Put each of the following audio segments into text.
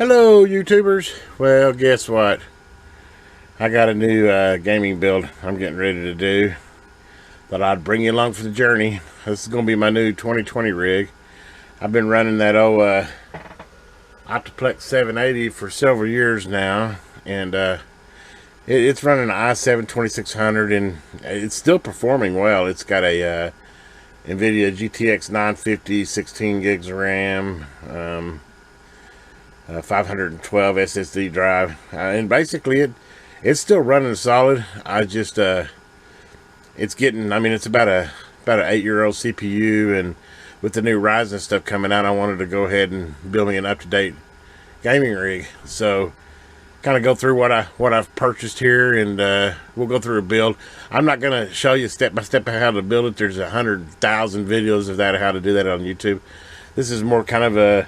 Hello YouTubers. Well, guess what? I got a new gaming build I'm getting ready to do. Thought I'd bring you along for the journey. This is going to be my new 2020 rig. I've been running that old Optiplex 780 for several years now, and it's running an i7 2600 and it's still performing well. It's got a NVIDIA GTX 950, 16 gigs of RAM, 512 SSD drive, and basically it's still running solid. I just it's getting, I mean, it's about an 8-year-old CPU, and with the new Ryzen stuff coming out, I wanted to go ahead and build me an up-to-date gaming rig. So kind of go through what I've purchased here, and we'll go through a build. I'm not going to show you step by step how to build it. There's 100,000 videos of that, how to do that on YouTube. This is more kind of a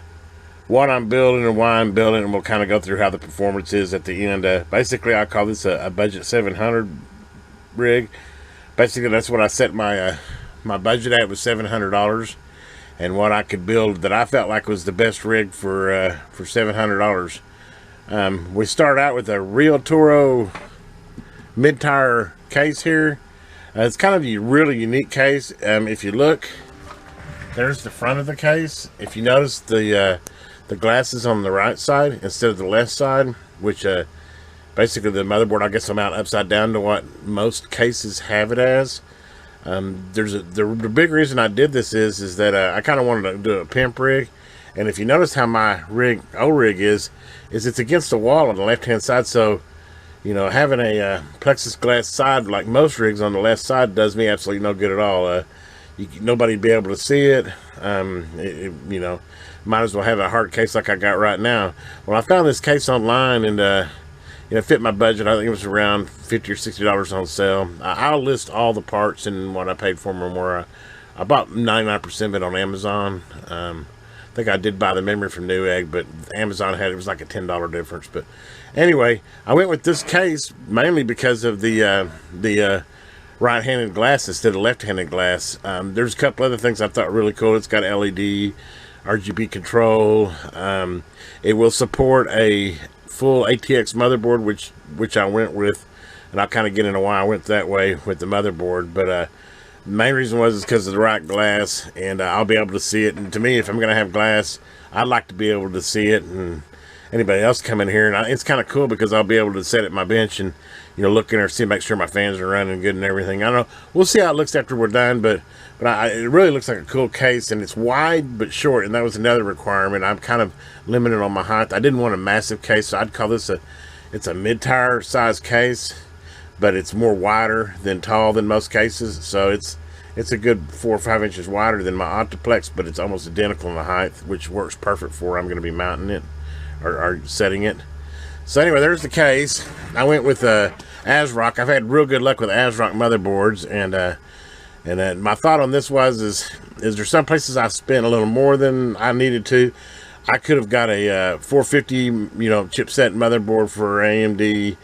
what I'm building and why I'm building, and we'll kind of go through how the performance is at the end. Basically, I call this a budget 700 rig. Basically, that's what I set my my budget at, was $700, and what I could build that I felt like was the best rig for $700. We start out with a Real Toro mid-tire case here. It's kind of a really unique case. If you look, there's the front of the case. If you notice, the glass is on the right side instead of the left side, which basically the motherboard, I guess, I'm out upside down to what most cases have it as. The big reason I did this is that I kind of wanted to do a pimp rig, and if you notice how my old rig is it's against the wall on the left hand side. So, you know, having a plexiglass side like most rigs on the left side does me absolutely no good at all. Nobody'd be able to see it. You know, might as well have a hard case like I got right now. Well, I found this case online, and you know, fit my budget. I think it was around $50 or $60 on sale. I'll list all the parts and what I paid for them, where I bought 99% of it on Amazon. I think I did buy the memory from Newegg, but Amazon had it was like a $10 difference. But anyway, I went with this case mainly because of the right-handed glass instead of left-handed glass. There's a couple other things I thought really cool. It's got LED, RGB control. It will support a full ATX motherboard, which I went with, and I'll kind of get into why I went that way with the motherboard. But the main reason was because of the right glass, and I'll be able to see it. And to me, if I'm going to have glass, I'd like to be able to see it, and anybody else come in here. And it's kind of cool because I'll be able to sit at my bench and, you know, look in there, see, make sure my fans are running good and everything. I don't know. We'll see how it looks after we're done, but it really looks like a cool case, and it's wide but short, and that was another requirement. I'm kind of limited on my height. I didn't want a massive case, so I'd call this it's a mid-tire size case, but it's more wider than tall than most cases. So it's a good 4 or 5 inches wider than my Optiplex, but it's almost identical in the height, which works perfect for where I'm going to be mounting it or setting it. So anyway, there's the case. I went with ASRock. I've had real good luck with ASRock motherboards, and my thought on this is there some places I spent a little more than I needed to. I could have got a 450, you know, chipset motherboard for AMD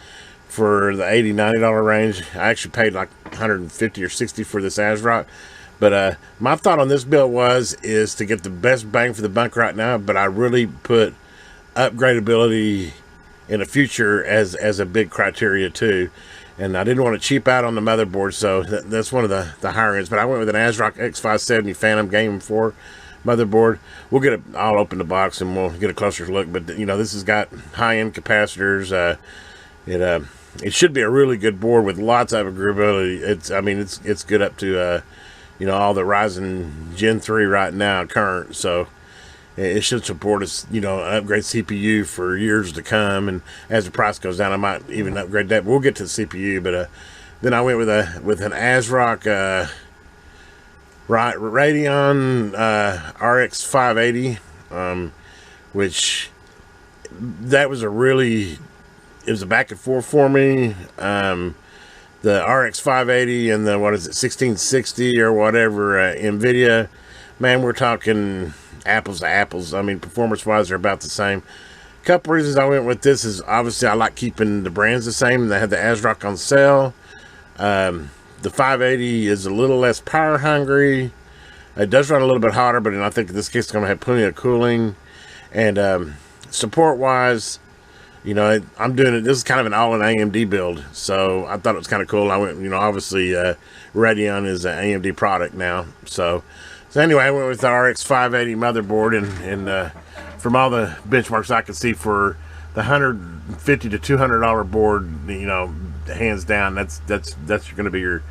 for the $80-90 range. I actually paid like $150 or $60 for this ASRock. But my thought on this build is to get the best bang for the buck right now, but I really put upgradability in the future as a big criteria too. And I didn't want to cheap out on the motherboard, so that's one of the higher ends. But I went with an ASRock X570 Phantom Game 4 motherboard. We'll get it, I'll open the box and we'll get a closer look. But you know, this has got high-end capacitors. It should be a really good board with lots of upgradability. I mean, it's good up to you know, all the Ryzen Gen 3 right now current. So it should support us, you know, an upgrade CPU for years to come. And as the price goes down, I might even upgrade that. But we'll get to the CPU. But then I went with an ASRock Radeon RX 580, which that was it was a back and forth for me. The RX 580 and the, what is it, 1660 or whatever, NVIDIA, man, we're talking apples to apples. I mean, performance-wise, they're about the same. A couple reasons I went with this is, obviously, I like keeping the brands the same. They had the ASRock on sale. The 580 is a little less power hungry. It does run a little bit hotter, but I think in this case it's going to have plenty of cooling. And support wise, you know, I'm doing it. This is kind of an all-in AMD build, so I thought it was kind of cool. I went, you know, obviously Radeon is an AMD product now, so anyway, I went with the RX 580 motherboard, and from all the benchmarks I could see for the $150 to $200 board, you know, hands down, that's going to be your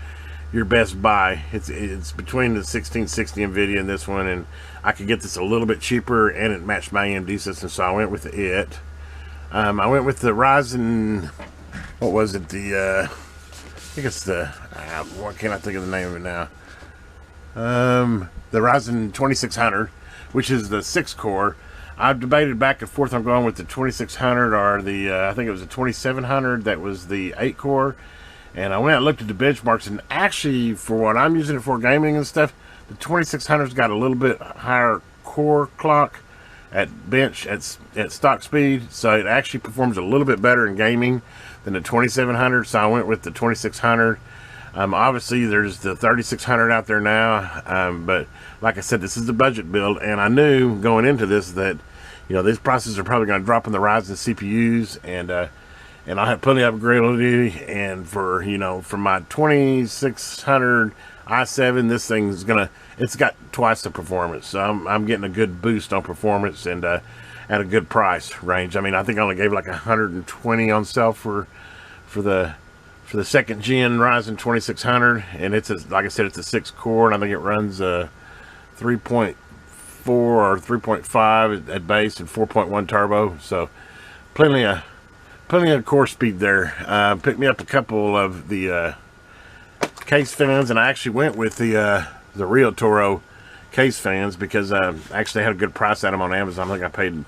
best buy. It's between the 1660 NVIDIA and this one, and I could get this a little bit cheaper, and it matched my AMD system, so I went with it. I went with the Ryzen, what was it, I think it's the, what can't I think of the name of it now? The Ryzen 2600, which is the 6-core. I've debated back and forth on going with the 2600 or the, I think it was the 2700, that was the 8-core. And I went out and looked at the benchmarks, and actually, for what I'm using it for, gaming and stuff, the 2600's got a little bit higher core clock at bench, at stock speed, so it actually performs a little bit better in gaming than the 2700, so I went with the 2600. Obviously, there's the 3600 out there now, but like I said, this is the budget build, and I knew going into this that, you know, these prices are probably going to drop in the Ryzen CPUs, and I'll have plenty of upgradability. And for, you know, for my 2600 i7, this thing's it's got twice the performance, so I'm getting a good boost on performance, and at a good price range. I mean, I think I only gave like 120 on sale for the second gen Ryzen 2600, and it's like I said, it's a 6-core, and I think it runs 3.4 or 3.5 at base and 4.1 turbo, so plenty of core speed there. Picked me up a couple of the case fans, and I actually went with the Rio Toro case fans because I actually had a good price at them on Amazon. I think I paid,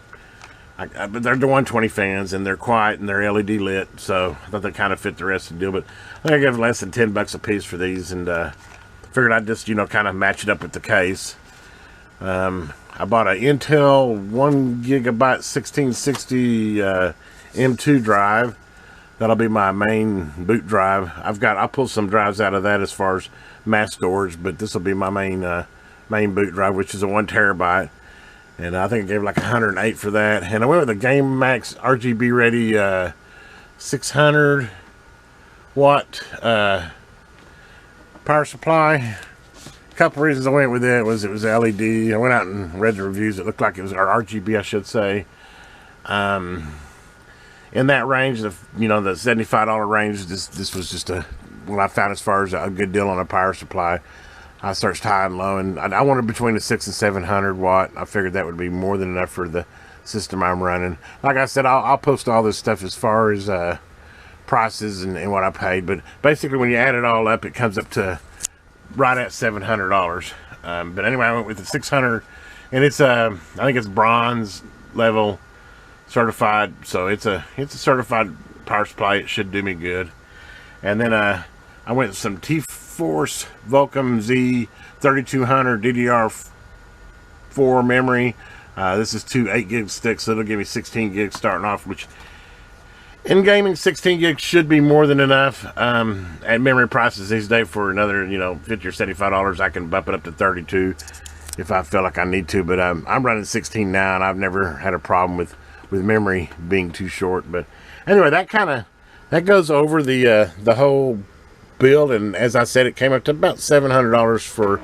but they're the 120 fans, and they're quiet, and they're LED lit, so I thought they kind of fit the rest of the deal. But I think I gave less than $10 a piece for these, and figured I'd just, you know, kind of match it up with the case. I bought an Intel 1 gigabyte 1660 M2 drive. That'll be my main boot drive. I'll pull some drives out of that as far as mass storage, but this will be my main boot drive, which is a 1 terabyte. And I think I gave like 108 for that. And I went with a Game Max RGB ready 600 watt power supply. A couple reasons I went with it was LED. I went out and read the reviews. It looked like it was RGB, I should say. In that range, the $75 range, this was just what I found as far as a good deal on a power supply. I searched high and low, and I wanted between the 600 and 700 watt. I figured that would be more than enough for the system I'm running. Like I said, I'll post all this stuff as far as prices and what I paid. But basically, when you add it all up, it comes up to right at $700. But anyway, I went with the 600, and it's I think it's bronze level certified, so it's a certified power supply. It should do me good. And then I went with some T-Force Vulcan Z 3200 DDR4 memory. This is 2 8-gig sticks, so it'll give me 16 gigs starting off, which in gaming 16 gigs should be more than enough. At memory prices these days, for another, you know, $50 or $75, I can bump it up to 32 if I feel like I need to. But I'm running 16 now, and I've never had a problem with memory being too short. But anyway, that goes over the whole build, and as I said, it came up to about $700 for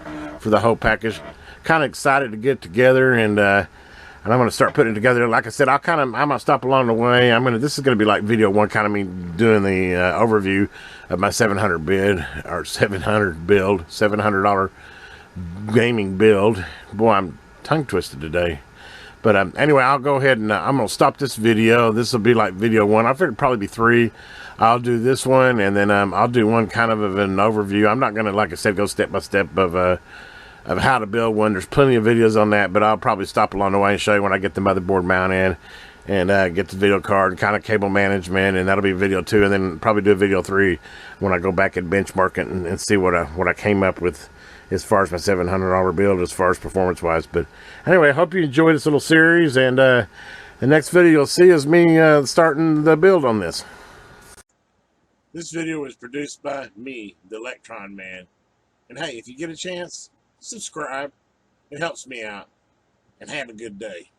the whole package. Kind of excited to get together, and I'm going to start putting it together. Like I said, I might stop along the way. This is going to be like video one, kind of me doing the overview of my 700 bid or 700 build, $700 gaming build. Boy, I'm tongue twisted today. But anyway, I'll go ahead and I'm going to stop this video. This will be like video one. I figured it'd probably be 3. I'll do this one, and then I'll do one kind of an overview. I'm not going to, like I said, go step by step of how to build one. There's plenty of videos on that, but I'll probably stop along the way and show you when I get the motherboard mounted and get the video card and kind of cable management, and that'll be video 2, and then probably do a video 3 when I go back and benchmark it and see what I came up with as far as my $700 build, as far as performance wise. But anyway, I hope you enjoyed this little series, and the next video you'll see is me starting the build on this. This video was produced by me, the Electron Man. And hey, if you get a chance, subscribe. It helps me out. And have a good day.